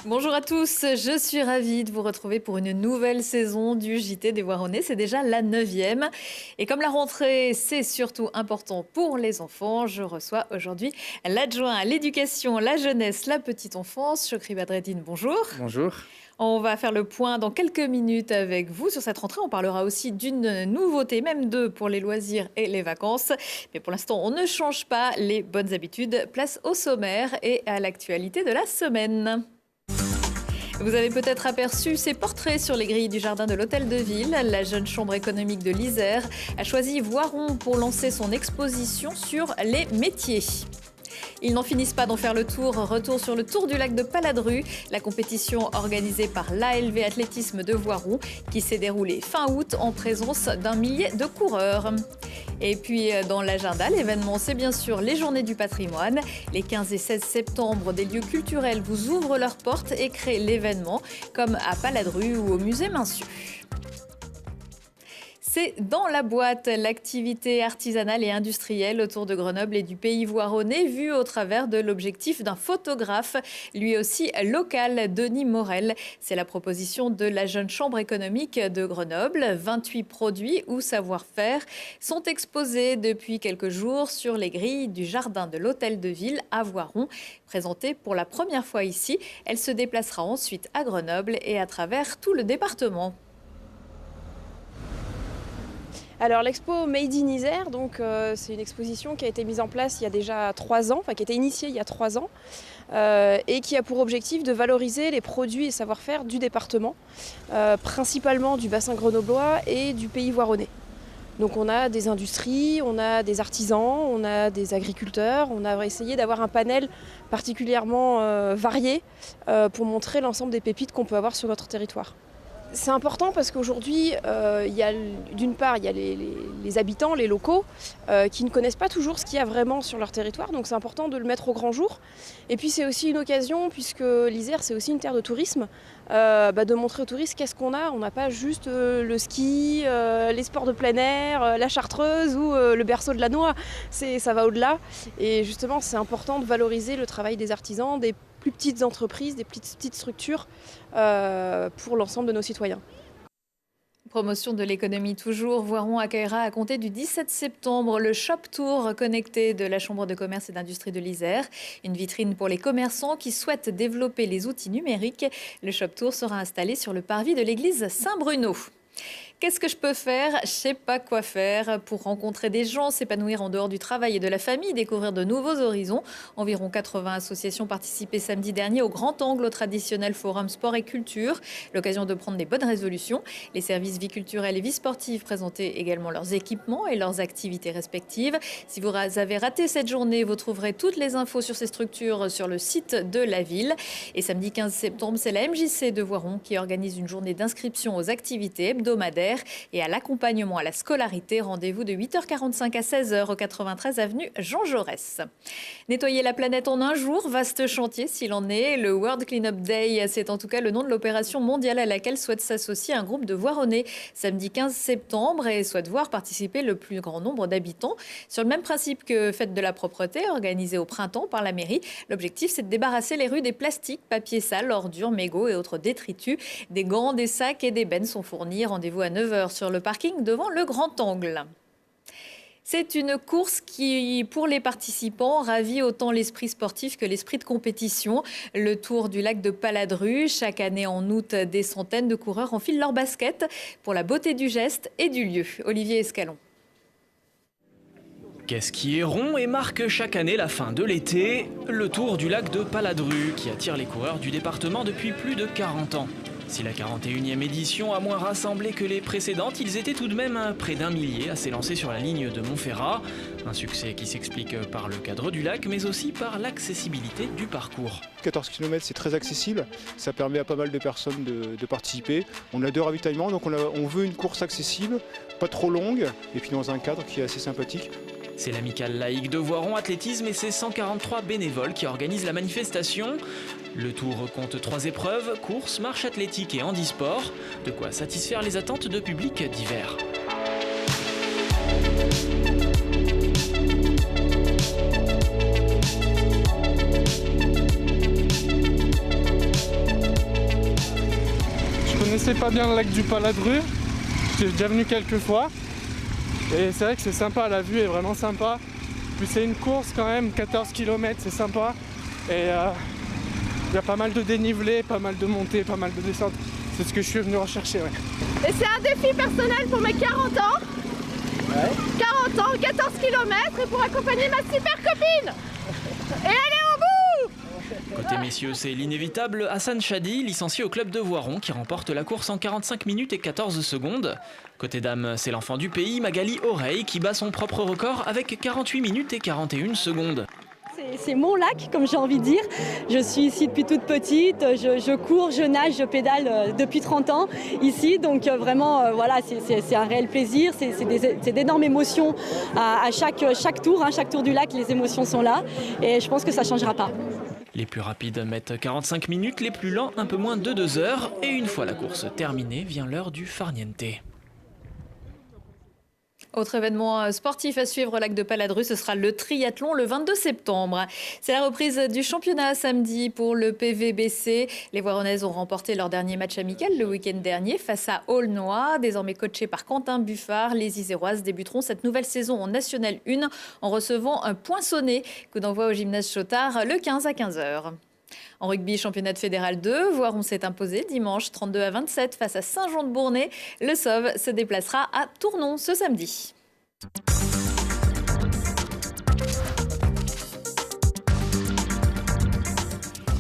Bonjour à tous, je suis ravie de vous retrouver pour une nouvelle saison du JT des Voironnais. C'est déjà la 9e. Et comme la rentrée, c'est surtout important pour les enfants, je reçois aujourd'hui l'adjoint à l'éducation, la jeunesse, la petite enfance, Chokri Badreddine. Bonjour. Bonjour. On va faire le point dans quelques minutes avec vous sur cette rentrée. On parlera aussi d'une nouveauté, même deux, pour les loisirs et les vacances. Mais pour l'instant, on ne change pas les bonnes habitudes. Place au sommaire et à l'actualité de la semaine. Vous avez peut-être aperçu ces portraits sur les grilles du jardin de l'Hôtel de Ville. La jeune chambre économique de l'Isère a choisi Voiron pour lancer son exposition sur les métiers. Ils n'en finissent pas d'en faire le tour. Retour sur le Tour du lac de Paladru, la compétition organisée par l'ALV Athlétisme de Voiron qui s'est déroulée fin août en présence d'un millier de coureurs. Et puis dans l'agenda, l'événement, c'est bien sûr les Journées du patrimoine. Les 15 et 16 septembre, des lieux culturels vous ouvrent leurs portes et créent l'événement, comme à Paladru ou au musée Mainsu. C'est dans la boîte, l'activité artisanale et industrielle autour de Grenoble et du pays voironnais, vue au travers de l'objectif d'un photographe, lui aussi local, Denis Morel. C'est la proposition de la jeune chambre économique de Grenoble. 28 produits ou savoir-faire sont exposés depuis quelques jours sur les grilles du jardin de l'Hôtel de Ville à Voiron. Présentée pour la première fois ici, elle se déplacera ensuite à Grenoble et à travers tout le département. Alors l'expo Made in Isère, c'est une exposition qui a été mise en place il y a déjà 3 ans, qui a été initiée il y a 3 ans, et qui a pour objectif de valoriser les produits et savoir-faire du département, principalement du bassin grenoblois et du pays voironnais. Donc on a des industries, on a des artisans, on a des agriculteurs, on a essayé d'avoir un panel particulièrement varié pour montrer l'ensemble des pépites qu'on peut avoir sur notre territoire. C'est important parce qu'aujourd'hui, d'une part, il y a les habitants, les locaux, qui ne connaissent pas toujours ce qu'il y a vraiment sur leur territoire. Donc c'est important de le mettre au grand jour. Et puis c'est aussi une occasion, puisque l'Isère, c'est aussi une terre de tourisme, de montrer aux touristes qu'est-ce qu'on a. On n'a pas juste le ski, les sports de plein air, la chartreuse ou le berceau de la noix. Ça va au-delà. Et justement, c'est important de valoriser le travail des artisans, des plus petites entreprises, des petites structures pour l'ensemble de nos citoyens. Promotion de l'économie toujours, Voiron accueillera à compter du 17 septembre le Shop Tour connecté de la Chambre de commerce et d'industrie de l'Isère. Une vitrine pour les commerçants qui souhaitent développer les outils numériques. Le Shop Tour sera installé sur le parvis de l'église Saint-Bruno. Qu'est-ce que je peux faire? Je ne sais pas quoi faire pour rencontrer des gens, s'épanouir en dehors du travail et de la famille, découvrir de nouveaux horizons. Environ 80 associations participaient samedi dernier au Grand Angle, au traditionnel forum sport et culture. L'occasion de prendre des bonnes résolutions. Les services vie culturelle et vie sportive présentaient également leurs équipements et leurs activités respectives. Si vous avez raté cette journée, vous trouverez toutes les infos sur ces structures sur le site de la ville. Et samedi 15 septembre, c'est la MJC de Voiron qui organise une journée d'inscription aux activités hebdomadaires et à l'accompagnement à la scolarité. Rendez-vous de 8h45 à 16h au 93 avenue Jean Jaurès. Nettoyer la planète en un jour, vaste chantier s'il en est. Le World Cleanup Day, c'est en tout cas le nom de l'opération mondiale à laquelle souhaite s'associer un groupe de Voironnais samedi 15 septembre et souhaite voir participer le plus grand nombre d'habitants. Sur le même principe que Fête de la propreté, organisée au printemps par la mairie, l'objectif c'est de débarrasser les rues des plastiques, papiers sales, ordures, mégots et autres détritus. Des gants, des sacs et des bennes sont fournis. Rendez-vous à 9h sur le parking devant le Grand Angle. C'est une course qui, pour les participants, ravit autant l'esprit sportif que l'esprit de compétition. Le Tour du lac de Paladru. Chaque année en août, des centaines de coureurs enfilent leurs baskets pour la beauté du geste et du lieu. Olivier Escalon. Qu'est-ce qui est rond et marque chaque année la fin de l'été? Le Tour du lac de Paladru, qui attire les coureurs du département depuis plus de 40 ans. Si la 41e édition a moins rassemblé que les précédentes, ils étaient tout de même près d'un millier à s'élancer sur la ligne de Montferrat. Un succès qui s'explique par le cadre du lac, mais aussi par l'accessibilité du parcours. 14 km, c'est très accessible, ça permet à pas mal de personnes de participer. On a 2 ravitaillements, donc on veut une course accessible, pas trop longue, et puis dans un cadre qui est assez sympathique. C'est l'amicale laïque de Voiron Athlétisme et ses 143 bénévoles qui organisent la manifestation. Le tour compte 3 épreuves, course, marche athlétique et handisport, de quoi satisfaire les attentes de publics divers. Je connaissais pas bien le lac du Paladru, j'étais déjà venu quelques fois et c'est vrai que c'est sympa, la vue est vraiment sympa. Puis c'est une course quand même, 14 km, c'est sympa et il y a pas mal de dénivelé, pas mal de montées, pas mal de descentes. C'est ce que je suis venu rechercher. Ouais. Et c'est un défi personnel pour mes 40 ans. Ouais. 40 ans, 14 km et pour accompagner ma super copine. Et aller au bout. Côté messieurs, c'est l'inévitable Hassan Chadi, licencié au club de Voiron, qui remporte la course en 45 minutes et 14 secondes. Côté dames, c'est l'enfant du pays, Magali Oreille, qui bat son propre record avec 48 minutes et 41 secondes. C'est mon lac, comme j'ai envie de dire. Je suis ici depuis toute petite, je cours, je nage, je pédale depuis 30 ans ici. Donc vraiment, voilà, c'est un réel plaisir, c'est d'énormes émotions à chaque tour. Chaque tour du lac, les émotions sont là et je pense que ça ne changera pas. Les plus rapides mettent 45 minutes, les plus lents un peu moins de 2 heures. Et une fois la course terminée, vient l'heure du farniente. Autre événement sportif à suivre au lac de Paladru, ce sera le triathlon le 22 septembre. C'est la reprise du championnat samedi pour le PVBC. Les Voironnaises ont remporté leur dernier match amical le week-end dernier face à Aulnois. Désormais coachés par Quentin Buffard, les Iséroises débuteront cette nouvelle saison en National 1 en recevant un Poinçonnet. Coup d'envoi au gymnase Chotard le 15 à 15h. En rugby, championnat fédéral 2, Voiron s'est imposé dimanche 32-27 face à Saint-Jean-de-Bournay. Le SOV se déplacera à Tournon ce samedi.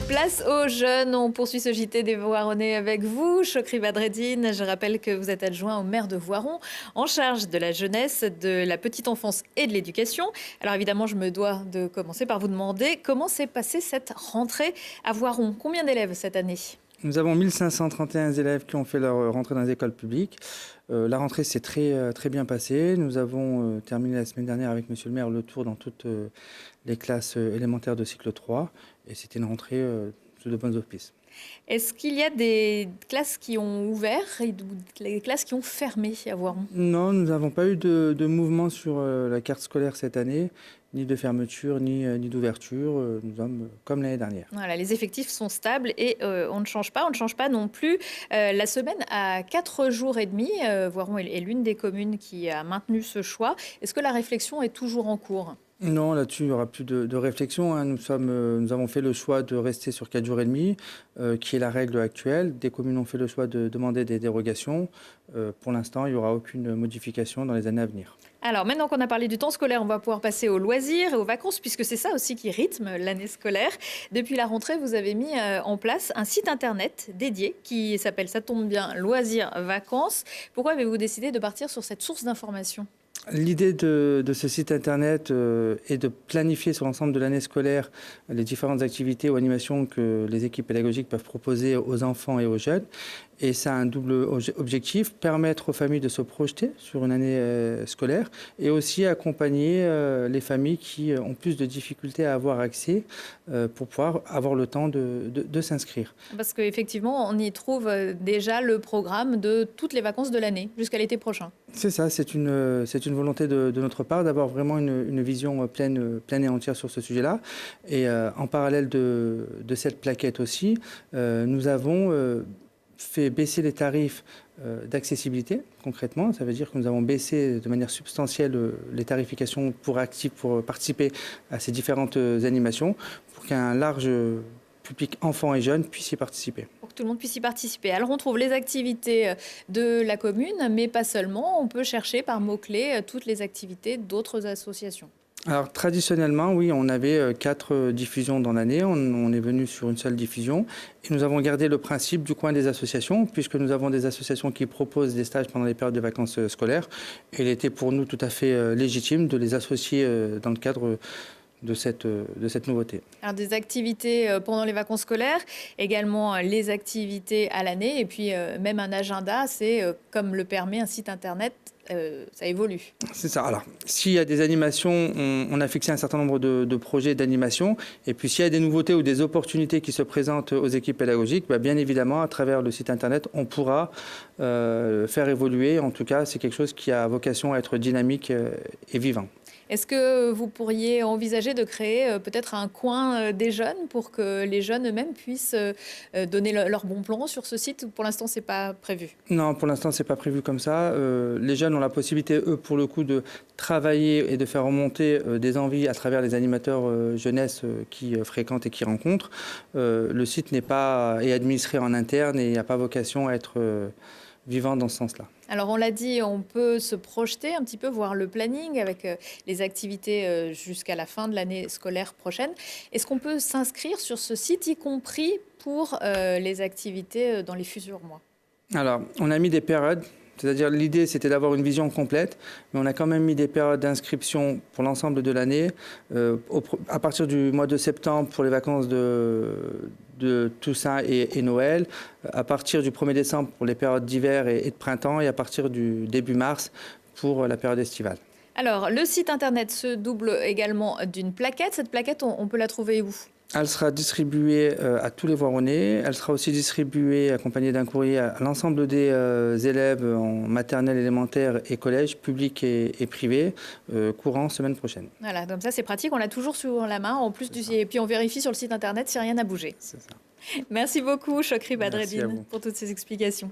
Place aux jeunes, on poursuit ce JT des Voironnais avec vous, Chokri Badreddine. Je rappelle que vous êtes adjoint au maire de Voiron, en charge de la jeunesse, de la petite enfance et de l'éducation. Alors évidemment, je me dois de commencer par vous demander comment s'est passée cette rentrée à Voiron. Combien d'élèves cette année ? Nous avons 1531 élèves qui ont fait leur rentrée dans les écoles publiques. La rentrée s'est très bien passée. Nous avons terminé la semaine dernière avec Monsieur le maire le tour dans toutes les classes élémentaires de cycle 3. Et c'était une rentrée sous de bonnes auspices. Est-ce qu'il y a des classes qui ont ouvert et des classes qui ont fermé à Voiron ? Non, nous n'avons pas eu de mouvement sur la carte scolaire cette année, ni de fermeture, ni d'ouverture. Nous sommes comme l'année dernière. Voilà, les effectifs sont stables et on ne change pas. On ne change pas non plus. La semaine à 4 jours et demi, Voiron est l'une des communes qui a maintenu ce choix. Est-ce que la réflexion est toujours en cours ? Non, là-dessus, il n'y aura plus de réflexion. Hein. Nous avons fait le choix de rester sur 4 jours et demi, qui est la règle actuelle. Des communes ont fait le choix de demander des dérogations. Pour l'instant, il n'y aura aucune modification dans les années à venir. Alors, maintenant qu'on a parlé du temps scolaire, on va pouvoir passer aux loisirs et aux vacances, puisque c'est ça aussi qui rythme l'année scolaire. Depuis la rentrée, vous avez mis en place un site internet dédié qui s'appelle, ça tombe bien, Loisirs Vacances. Pourquoi avez-vous décidé de partir sur cette source d'information ? L'idée de ce site internet est de planifier sur l'ensemble de l'année scolaire les différentes activités ou animations que les équipes pédagogiques peuvent proposer aux enfants et aux jeunes. Et ça a un double objectif, permettre aux familles de se projeter sur une année scolaire et aussi accompagner les familles qui ont plus de difficultés à avoir accès pour pouvoir avoir le temps de s'inscrire. Parce qu'effectivement, on y trouve déjà le programme de toutes les vacances de l'année jusqu'à l'été prochain. C'est ça, c'est une volonté de notre part d'avoir vraiment une vision pleine et entière sur ce sujet-là. Et en parallèle de cette plaquette aussi, nous avons fait baisser les tarifs d'accessibilité, concrètement. Ça veut dire que nous avons baissé de manière substantielle les tarifications pour participer à ces différentes animations, pour qu'un large public enfants et jeunes puisse y participer. Pour que tout le monde puisse y participer. Alors on trouve les activités de la commune, mais pas seulement. On peut chercher par mots-clés toutes les activités d'autres associations. Alors traditionnellement, oui, on avait 4 diffusions dans l'année. On est venu sur une seule diffusion. Et nous avons gardé le principe du coin des associations, puisque nous avons des associations qui proposent des stages pendant les périodes de vacances scolaires. Et il était pour nous tout à fait légitime de les associer dans le cadre de cette nouveauté. Alors des activités pendant les vacances scolaires, également les activités à l'année, et puis même un agenda, c'est comme le permet un site internet ça évolue. C'est ça. Alors, s'il y a des animations, on a fixé un certain nombre de projets d'animation. Et puis, s'il y a des nouveautés ou des opportunités qui se présentent aux équipes pédagogiques, bien évidemment, à travers le site Internet, on pourra faire évoluer. En tout cas, c'est quelque chose qui a vocation à être dynamique et vivant. Est-ce que vous pourriez envisager de créer peut-être un coin des jeunes pour que les jeunes eux-mêmes puissent donner leur bon plan sur ce site? Pour l'instant, ce n'est pas prévu. Non, pour l'instant, ce n'est pas prévu comme ça. Les jeunes ont la possibilité, eux, pour le coup, de travailler et de faire remonter des envies à travers les animateurs jeunesse qui fréquentent et qui rencontrent. Le site n'est pas est administré en interne et n'a pas vocation à être vivant dans ce sens-là. Alors on l'a dit, on peut se projeter un petit peu, voir le planning avec les activités jusqu'à la fin de l'année scolaire prochaine. Est-ce qu'on peut s'inscrire sur ce site, y compris pour les activités dans les futurs mois? Alors, on a mis des périodes. C'est-à-dire l'idée, c'était d'avoir une vision complète, mais on a quand même mis des périodes d'inscription pour l'ensemble de l'année. À partir du mois de septembre pour les vacances de Toussaint et Noël, à partir du 1er décembre pour les périodes d'hiver et de printemps, et à partir du début mars pour la période estivale. Alors, le site internet se double également d'une plaquette. Cette plaquette, on peut la trouver où? Elle sera distribuée à tous les Voironnais. Elle sera aussi distribuée, accompagnée d'un courrier, à l'ensemble des élèves en maternelle, élémentaire et collège, public et privé, courant semaine prochaine. Voilà, comme ça c'est pratique, on l'a toujours sur la main, en plus et puis on vérifie sur le site internet si rien n'a bougé. C'est ça. Merci beaucoup, Chokri Badreddine, pour toutes ces explications.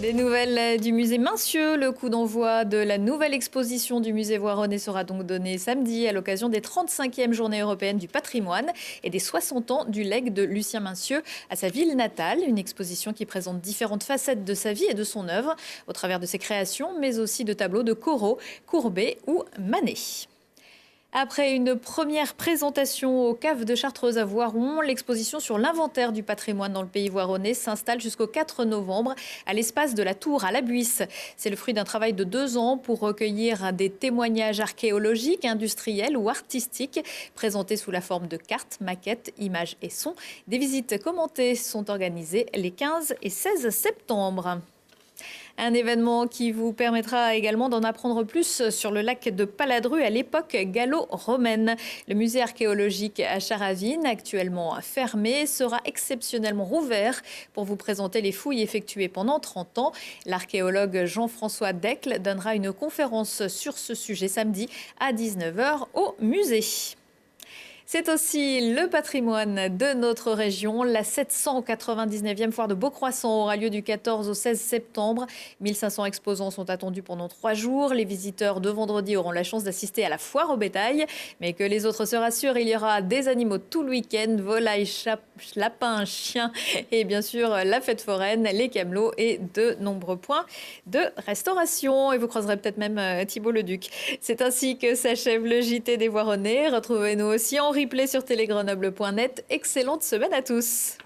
Des nouvelles du musée Mincieux. Le coup d'envoi de la nouvelle exposition du musée Voironnais sera donc donné samedi à l'occasion des 35e Journées européennes du patrimoine et des 60 ans du legs de Lucien Mincieux à sa ville natale. Une exposition qui présente différentes facettes de sa vie et de son œuvre au travers de ses créations, mais aussi de tableaux de Corot, Courbet ou Manet. Après une première présentation au Cave de Chartreuse à Voiron, l'exposition sur l'inventaire du patrimoine dans le pays voironnais s'installe jusqu'au 4 novembre à l'espace de la Tour à la Buisse. C'est le fruit d'un travail de 2 ans pour recueillir des témoignages archéologiques, industriels ou artistiques présentés sous la forme de cartes, maquettes, images et sons. Des visites commentées sont organisées les 15 et 16 septembre. Un événement qui vous permettra également d'en apprendre plus sur le lac de Paladru à l'époque gallo-romaine. Le musée archéologique à Charavine, actuellement fermé, sera exceptionnellement rouvert pour vous présenter les fouilles effectuées pendant 30 ans. L'archéologue Jean-François Decle donnera une conférence sur ce sujet samedi à 19h au musée. C'est aussi le patrimoine de notre région. La 799e foire de Beaucroissant aura lieu du 14 au 16 septembre. 1500 exposants sont attendus pendant 3 jours. Les visiteurs de vendredi auront la chance d'assister à la foire au bétail. Mais que les autres se rassurent, il y aura des animaux tout le week-end, volailles, lapins, chiens et bien sûr la fête foraine, les camelots et de nombreux points de restauration. Et vous croiserez peut-être même Thibault Leduc. C'est ainsi que s'achève le JT des Voironnais. Retrouvez-nous aussi en replay sur télégrenoble.net. Excellente semaine à tous.